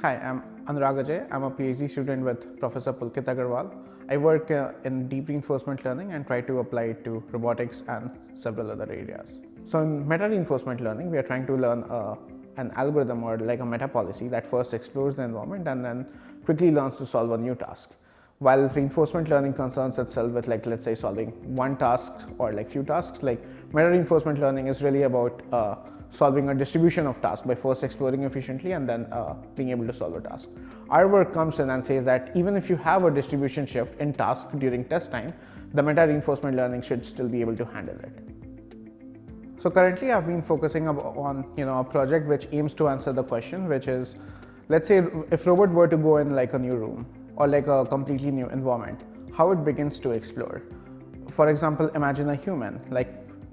Hi, I'm Anurag Ajay. I'm a PhD student with Professor Pulkit Agarwal. I work in deep reinforcement learning and try to apply it to robotics and several other areas. So in meta reinforcement learning, we are trying to learn an algorithm or like a meta policy that first explores the environment and then quickly learns to solve a new task. While reinforcement learning concerns itself with let's say solving one task or few tasks, meta reinforcement learning is really about solving a distribution of tasks by first exploring efficiently and then being able to solve a task. Our work comes in and says that even if you have a distribution shift in task during test time, the meta reinforcement learning should still be able to handle it. So currently I've been focusing on a project which aims to answer the question, which is, let's say if robot were to go in a new room or a completely new environment, how it begins to explore. For example, imagine a human,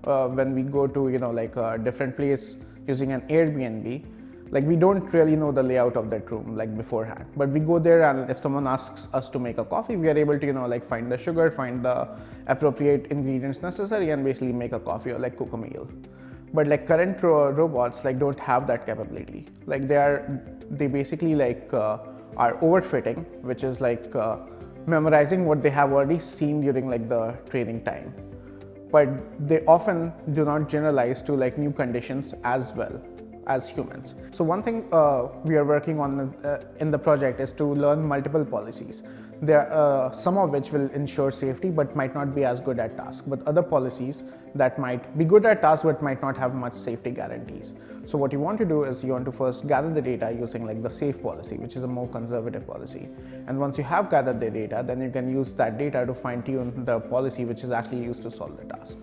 when we go to a different place using an Airbnb, we don't really know the layout of that room beforehand, but we go there and if someone asks us to make a coffee, we are able to find the sugar, find the appropriate ingredients necessary and basically make a coffee or cook a meal. But current robots don't have that capability. They basically are overfitting, which is memorizing what they have already seen during the training time, but they often do not generalize to new conditions as well as humans. So one thing we are working on in the project is to learn multiple policies. There are some of which will ensure safety but might not be as good at task, but other policies that might be good at task but might not have much safety guarantees. So what you want to do is you want to first gather the data using the safe policy, which is a more conservative policy. And once you have gathered the data, then you can use that data to fine tune the policy which is actually used to solve the task.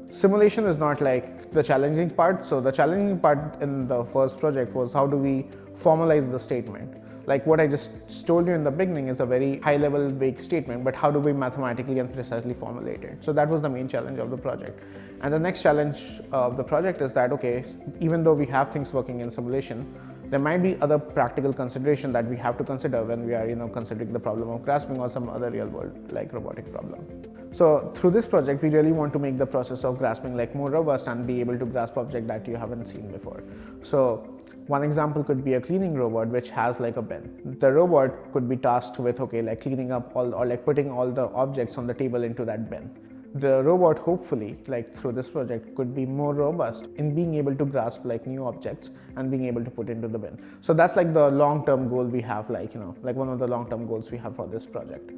Simulation is not the challenging part. So the challenging part in the first project was how do we formalize the statement. What I just told you in the beginning is a very high level vague statement, but how do we mathematically and precisely formulate it? So that was the main challenge of the project. And the next challenge of the project is that, okay, even though we have things working in simulation, there might be other practical consideration that we have to consider when we are considering the problem of grasping or some other real world robotic problem. So through this project, we really want to make the process of grasping more robust and be able to grasp object that you haven't seen before. So one example could be a cleaning robot which has a bin. The robot could be tasked with cleaning up all or putting all the objects on the table into that bin. The robot hopefully through this project could be more robust in being able to grasp new objects and being able to put into the bin. So that's the long-term goal we have, one of the long-term goals we have for this project.